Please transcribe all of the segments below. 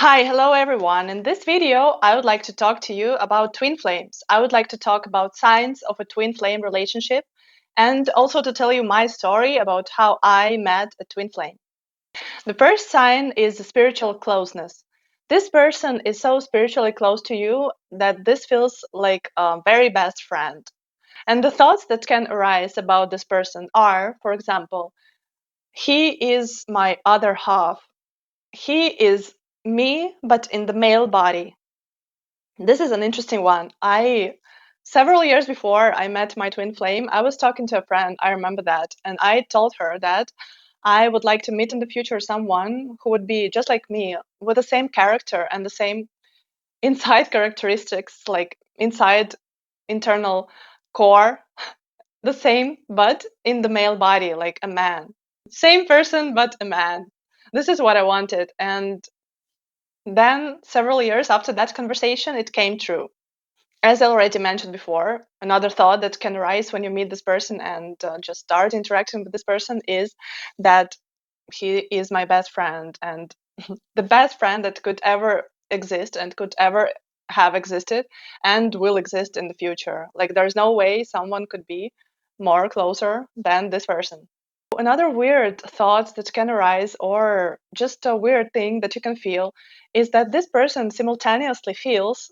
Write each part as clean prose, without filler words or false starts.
Hi, hello everyone. In this video, I would like to talk to you about twin flames. I would like to talk about signs of a twin flame relationship and also to tell you my story about how I met a twin flame. The first sign is spiritual closeness. This person is so spiritually close to you that this feels like a very best friend. And the thoughts that can arise about this person are, for example, he is my other half. He is me, but in the male body. This is an interesting one. Several years before I met my twin flame, I was talking to a friend, I remember that, and I told her that I would like to meet in the future someone who would be just like me, with the same character and the same inside characteristics, like inside internal core, the same, but in the male body, like a man. Same person, but a man. This is what I wanted. And then, several years after that conversation, it came true. As I already mentioned before, another thought that can arise when you meet this person and just start interacting with this person is that he is my best friend and the best friend that could ever exist and could ever have existed and will exist in the future. Like, there's no way someone could be more closer than this person. Another weird thought that can arise, or just a weird thing that you can feel, is that this person simultaneously feels,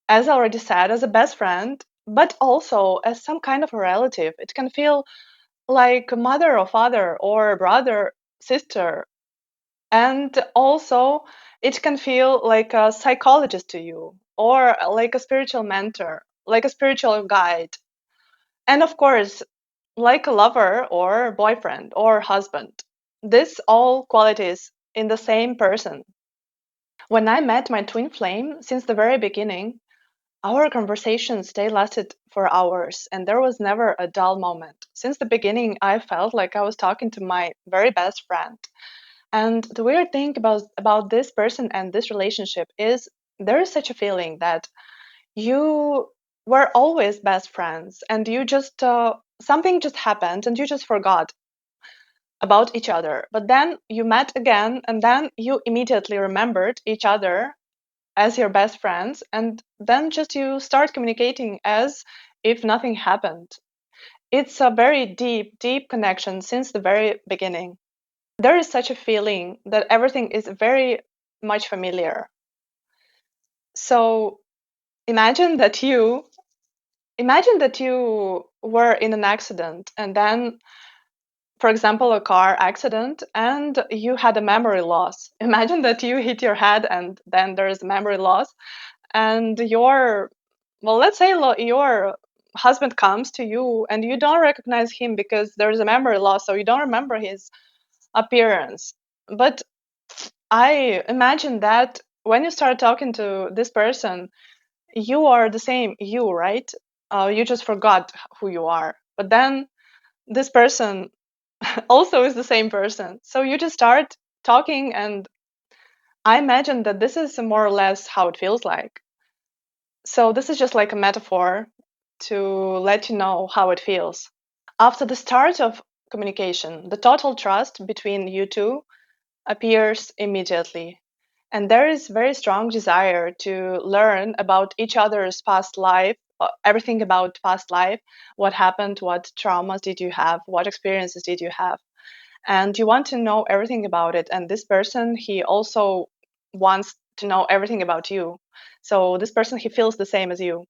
as I already said, as a best friend, but also as some kind of a relative. It can feel like a mother or father or brother, sister. And also, it can feel like a psychologist to you, or like a spiritual mentor, like a spiritual guide. And of course, like a lover or boyfriend or husband. This all qualities in the same person. When I met my twin flame, since the very beginning, our conversations they lasted for hours and there was never a dull moment. Since the beginning, I felt like I was talking to my very best friend. And the weird thing about this person and this relationship is there is such a feeling that you were always best friends and you just something just happened and you just forgot about each other, but then you met again and then you immediately remembered each other as your best friends, and then just you start communicating as if nothing happened. It's a very deep connection since the very beginning. There is such a feeling that everything is very much familiar. So imagine that you imagine that you were in an accident and then, for example, a car accident, and you had a memory loss. Imagine that you hit your head and then there is memory loss, and let's say your husband comes to you and you don't recognize him because there is a memory loss, so you don't remember his appearance. But I imagine that when you start talking to this person, you are the same you, right? You just forgot who you are. But then this person also is the same person. So you just start talking, and I imagine that this is more or less how it feels like. So this is just like a metaphor to let you know how it feels. After the start of communication, the total trust between you two appears immediately. And there is very strong desire to learn about each other's past life, everything about past life, what happened, what traumas did you have, what experiences did you have. And you want to know everything about it. And this person, he also wants to know everything about you. So this person, he feels the same as you.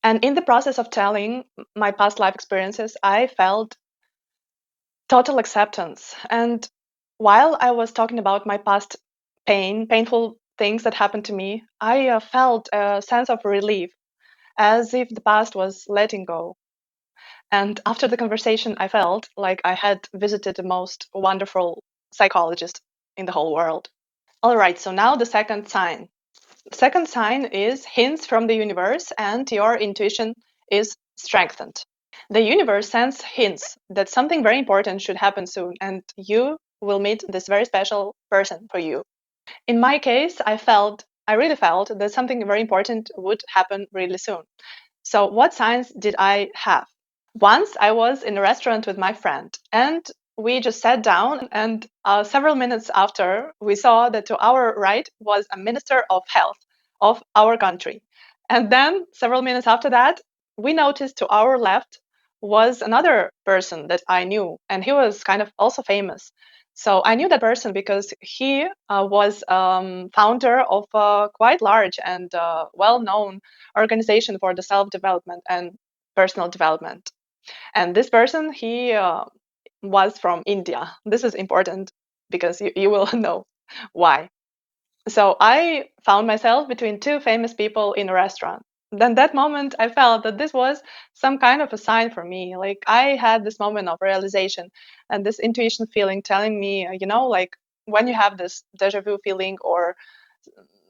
And in the process of telling my past life experiences, I felt total acceptance. And while I was talking about my past painful things that happened to me, I felt a sense of relief, as if the past was letting go. And after the conversation, I felt like I had visited the most wonderful psychologist in the whole world. All right, so now the second sign. The second sign is hints from the universe, and your intuition is strengthened. The universe sends hints that something very important should happen soon, and you will meet this very special person for you. In my case, I really felt that something very important would happen really soon. So, what signs did I have? Once I was in a restaurant with my friend, and we just sat down, and several minutes after, we saw that to our right was a minister of health of our country. And then several minutes after that, we noticed to our left was another person that I knew, and he was kind of also famous. So I knew that person because he was founder of a quite large and well-known organization for the self-development and personal development. And this person, he was from India. This is important because you will know why. So I found myself between two famous people in a restaurant. Then that moment, I felt that this was some kind of a sign for me. Like I had this moment of realization and this intuition feeling telling me, like when you have this deja vu feeling or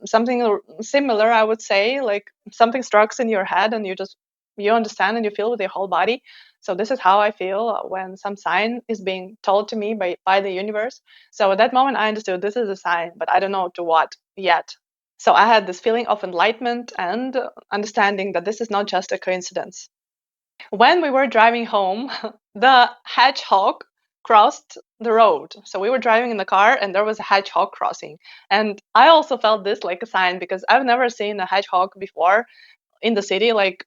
something similar, I would say, like something strikes in your head and you understand and you feel with your whole body. So this is how I feel when some sign is being told to me by the universe. So at that moment I understood this is a sign, but I don't know to what yet. So I had this feeling of enlightenment and understanding that this is not just a coincidence. When we were driving home, the hedgehog crossed the road. So we were driving in the car and there was a hedgehog crossing. And I also felt this like a sign because I've never seen a hedgehog before in the city. Like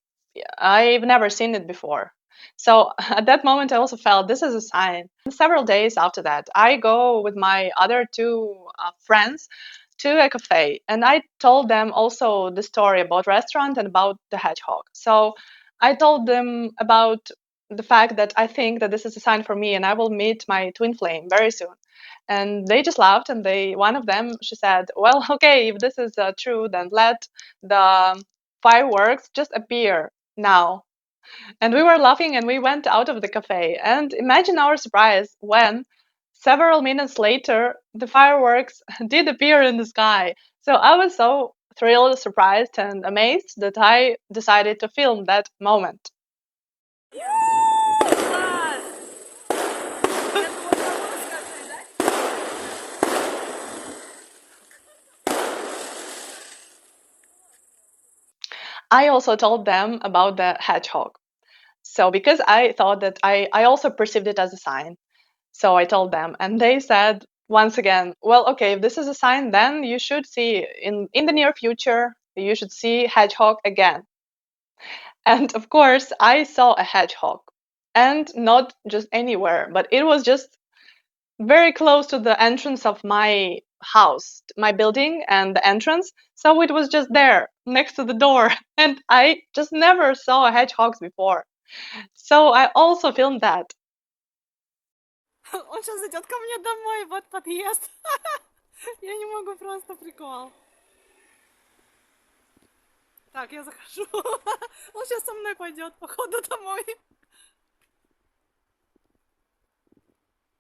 I've never seen it before. So at that moment, I also felt this is a sign. Several days after that, I go with my other two friends to a cafe, and I told them also the story about restaurant and about the hedgehog. So I told them about the fact that I think that this is a sign for me, and I will meet my twin flame very soon. And they just laughed, and one of them, she said, "Well, okay, if this is true, then let the fireworks just appear now." And we were laughing and we went out of the cafe. And imagine our surprise when several minutes later the fireworks did appear in the sky. So I was so thrilled, surprised, and amazed that I decided to film that moment. I also told them about the hedgehog. So because I thought that I also perceived it as a sign. So I told them, and they said once again, "Well, okay, if this is a sign, then you should see in the near future, you should see hedgehog again." And of course, I saw a hedgehog, and not just anywhere, but it was just very close to the entrance of my house, my building, and the entrance. So it was just there, next to the door, and I just never saw hedgehogs before. So I also filmed that. Он сейчас зайдет ко мне домой, вот подъезд. Я не могу, просто прикол. Так, я захожу. Он сейчас со мной пойдет, походу, домой.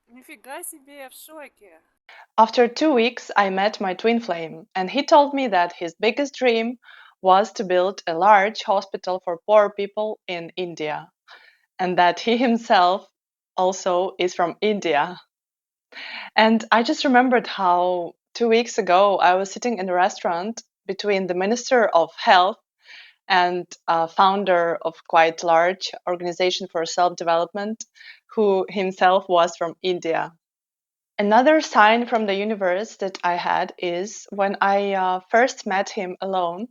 Нифига себе, я в шоке. After 2 weeks, I met my twin flame, and he told me that his biggest dream was to build a large hospital for poor people in India, and that he himself also is from India. And I just remembered how 2 weeks ago I was sitting in a restaurant between the Minister of Health and a founder of quite large organization for self-development, who himself was from India. Another sign from the universe that I had is when I first met him alone.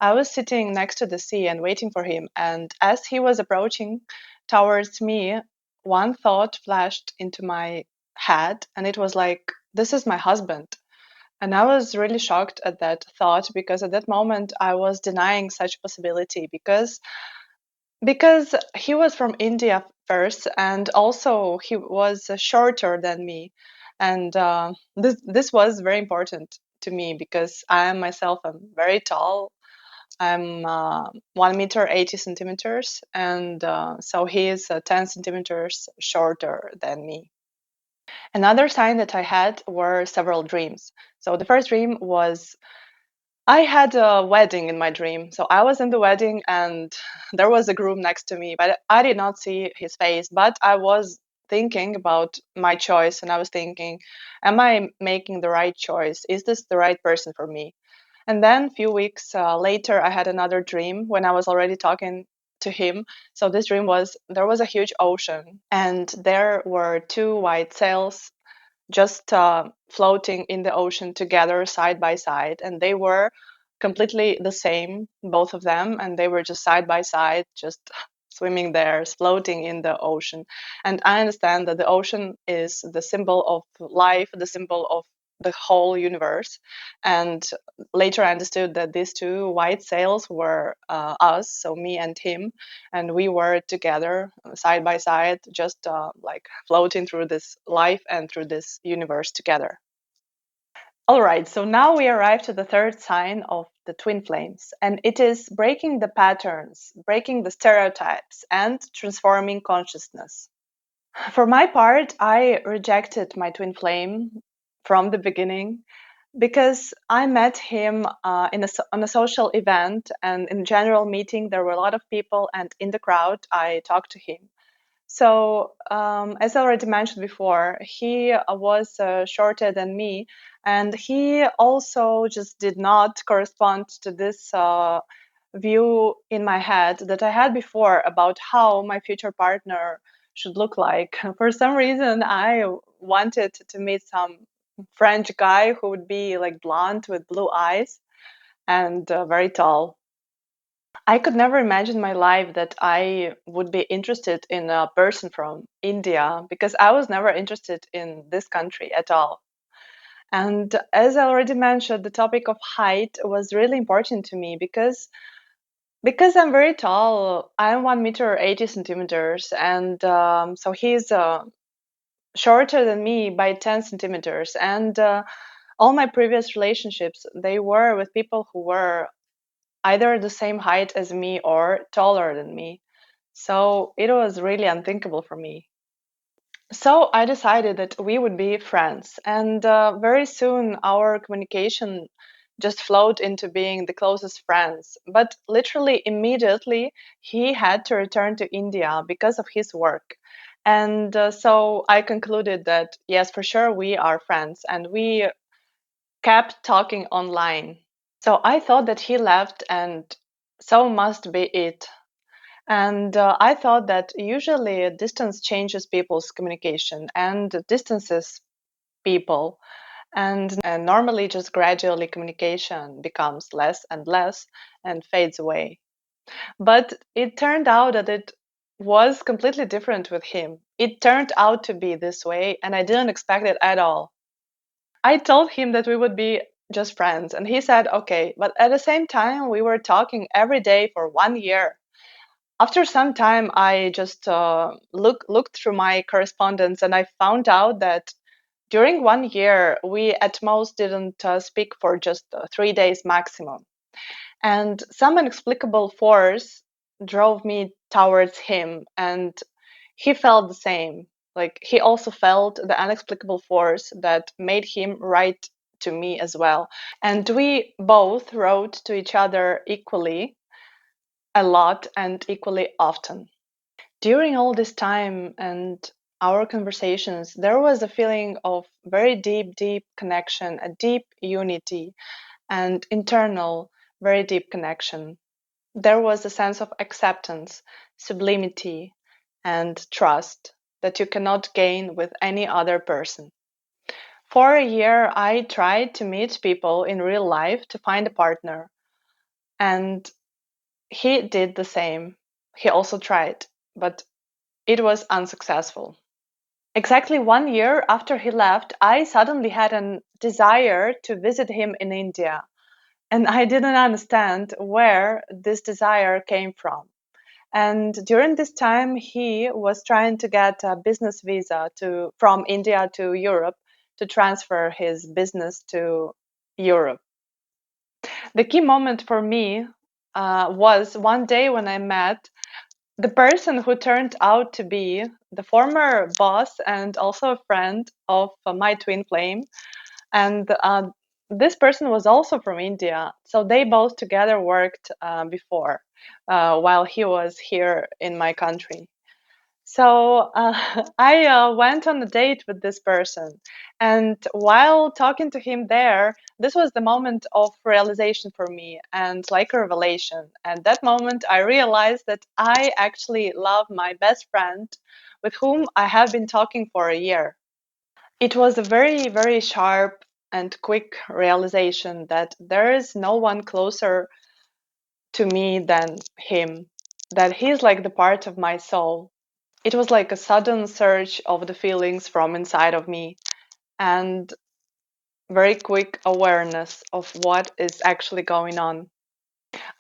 I was sitting next to the sea and waiting for him. And as he was approaching towards me, one thought flashed into my head, and it was like, this is my husband. And I was really shocked at that thought because at that moment I was denying such possibility because he was from India first, and also he was shorter than me, and this was very important to me because I am myself am very tall. I'm 1 meter 80 centimeters, and so he is 10 centimeters shorter than me. Another sign that I had were several dreams. So the first dream was I had a wedding in my dream. So I was in the wedding and there was a groom next to me, but I did not see his face. But I was thinking about my choice and I was thinking, am I making the right choice? Is this the right person for me? And then a few weeks later, I had another dream when I was already talking to him. So this dream was there was a huge ocean, and there were two white sails just floating in the ocean together side by side, and they were completely the same, both of them, and they were just side by side, just swimming there, floating in the ocean. And I understand that the ocean is the symbol of life, the symbol of the whole universe. And later I understood that these two white sails were us, so me and him, and we were together side by side, just like floating through this life and through this universe together. All right, so now we arrive to the third sign of the twin flames, and it is breaking the patterns, breaking the stereotypes, and transforming consciousness. For my part, I rejected my twin flame from the beginning because I met him on a social event, and in a general meeting, there were a lot of people, and in the crowd, I talked to him. So, as I already mentioned before, he was shorter than me, and he also just did not correspond to this view in my head that I had before about how my future partner should look like. For some reason, I wanted to meet some French guy who would be like blonde with blue eyes and very tall. I could never imagine my life that I would be interested in a person from India because I was never interested in this country at all. And as I already mentioned, the topic of height was really important to me because I'm very tall. I'm 1 meter 80 centimeters, and so he's shorter than me by 10 centimeters. And all my previous relationships, they were with people who were either the same height as me or taller than me. So it was really unthinkable for me. So I decided that we would be friends. And very soon our communication just flowed into being the closest friends. But literally immediately, he had to return to India because of his work. And so I concluded that, yes, for sure, we are friends. And we kept talking online. So I thought that he left, and so must be it. And I thought that usually distance changes people's communication and distances people. And normally, just gradually, communication becomes less and less and fades away. But it turned out that it was completely different with him. It turned out to be this way, and I didn't expect it at all. I told him that we would be just friends, and he said, okay. But at the same time, we were talking every day for 1 year. After some time, I just looked through my correspondence, and I found out that during 1 year, we at most didn't speak for just 3 days maximum. And some inexplicable force drove me towards him, and he felt the same. Like he also felt the inexplicable force that made him write to me as well. And we both wrote to each other equally a lot and equally often. During all this time and our conversations, there was a feeling of very deep, deep connection, a deep unity, and internal, very deep connection. There was a sense of acceptance, sublimity, and trust that you cannot gain with any other person. For a year, I tried to meet people in real life to find a partner, and he did the same. He also tried, but it was unsuccessful. Exactly 1 year after he left, I suddenly had a desire to visit him in India. And I didn't understand where this desire came from. And during this time, he was trying to get a business visa from India to Europe to transfer his business to Europe. The key moment for me was one day when I met the person who turned out to be the former boss and also a friend of my twin flame. And this person was also from India. So they both together worked before while he was here in my country. So I went on a date with this person. And while talking to him there, this was the moment of realization for me and like a revelation. And that moment, I realized that I actually love my best friend with whom I have been talking for a year. It was a very, very sharp and quick realization that there is no one closer to me than him, that he's like the part of my soul. It was like a sudden surge of the feelings from inside of me and very quick awareness of what is actually going on.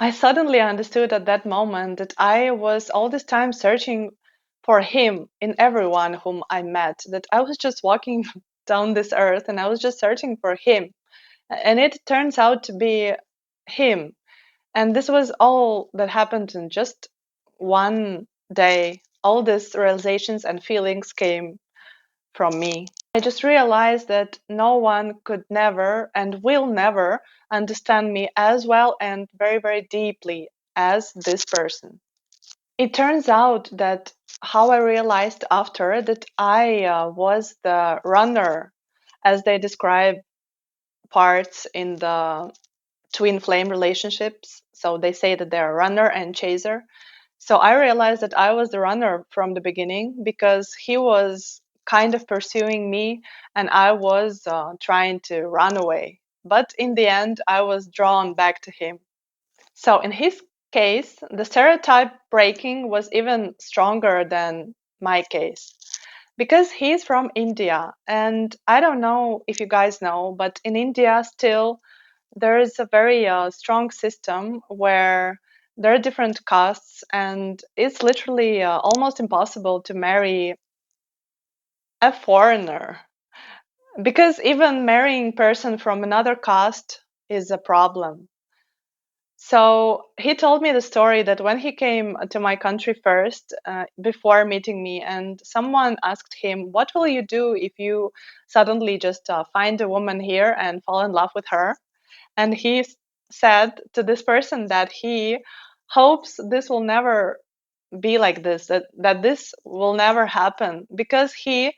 I suddenly understood at that moment that I was all this time searching for him in everyone whom I met, that I was just walking down this earth and I was just searching for him. And it turns out to be him. And this was all that happened in just one day. All these realizations and feelings came from me. I just realized that no one could never and will never understand me as well and very, very deeply as this person. It turns out that how I realized after that I was the runner, as they describe parts in the twin flame relationships. So they say that they're a runner and chaser. So I realized that I was the runner from the beginning because he was kind of pursuing me and I was trying to run away. But in the end, I was drawn back to him. So in his case, the stereotype breaking was even stronger than my case because he's from India. And I don't know if you guys know, but in India, still there is a very strong system where there are different castes, and it's literally almost impossible to marry a foreigner because even marrying person from another caste is a problem. So he told me the story that when he came to my country first, before meeting me, and someone asked him, "What will you do if you suddenly just find a woman here and fall in love with her?" And he said to this person that he hopes this will never be like this, that this will never happen, because he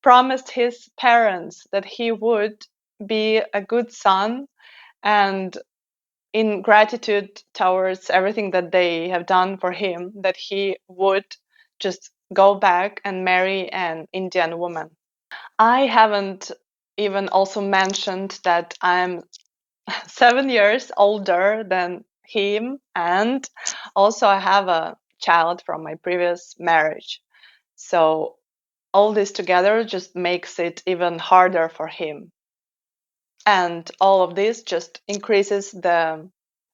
promised his parents that he would be a good son, and in gratitude towards everything that they have done for him, that he would just go back and marry an Indian woman. I haven't even also mentioned that I'm 7 years older than him, and also I have a child from my previous marriage. So all this together just makes it even harder for him. And all of this just increases the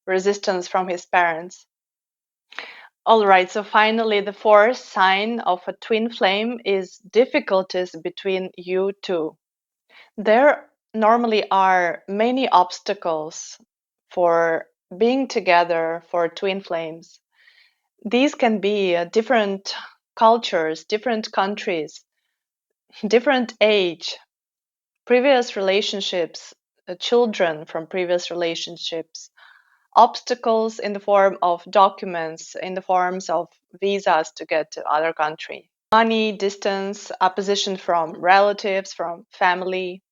resistance from his parents. All right, so finally, the fourth sign of a twin flame is difficulties between you two. There normally are many obstacles for being together for twin flames. These can be different cultures, different countries, different age, previous relationships, children from previous relationships, obstacles in the form of documents, in the forms of visas to get to other country, money, distance, opposition from relatives, from family.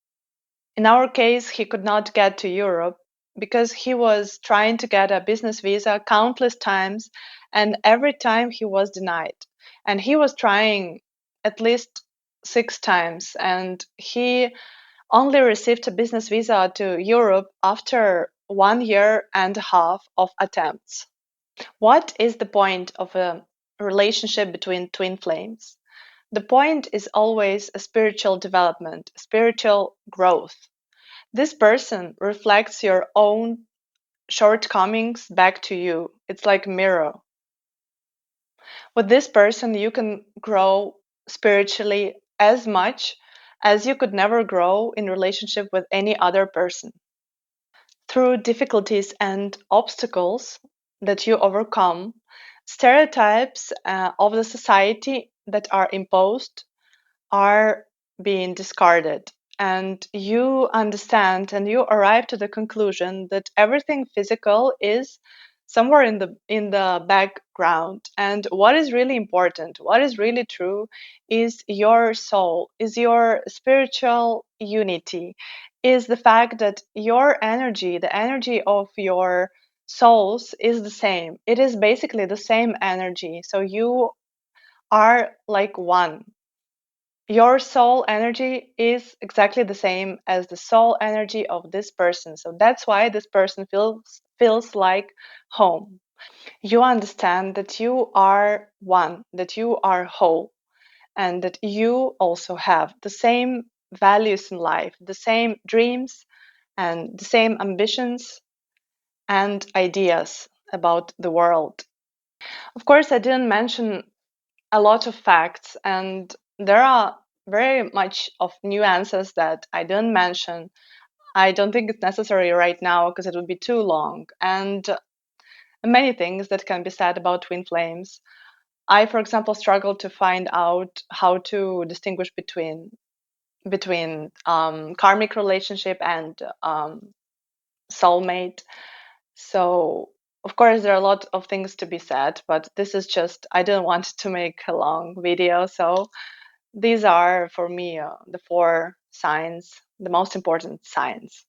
In our case, he could not get to Europe because he was trying to get a business visa countless times, and every time he was denied. And he was trying at least 6 times, and he only received a business visa to Europe after 1 year and a half of attempts. What is the point of a relationship between twin flames? The point is always a spiritual development, spiritual growth. This person reflects your own shortcomings back to you. It's like a mirror. With this person, you can grow spiritually as much as you could never grow in relationship with any other person. Through difficulties and obstacles that you overcome, stereotypes of the society that are imposed are being discarded, and you understand and you arrive to the conclusion that everything physical is somewhere in the background, and what is really important, what is really true, is your soul, is your spiritual unity, is the fact that your energy, the energy of your souls, is the same. It is basically the same energy. So you are like one. Your soul energy is exactly the same as the soul energy of this person. So that's why this person feels like home. You understand that you are one, that you are whole, and that you also have the same values in life, the same dreams, and the same ambitions and ideas about the world. Of course, I didn't mention a lot of facts, and there are very much of nuances that I didn't mention. I don't think it's necessary right now because it would be too long, and many things that can be said about twin flames. I, for example, struggle to find out how to distinguish between karmic relationship and soulmate. So, of course, there are a lot of things to be said, but this is just, I didn't want to make a long video. So, these are for me the four signs, the most important signs.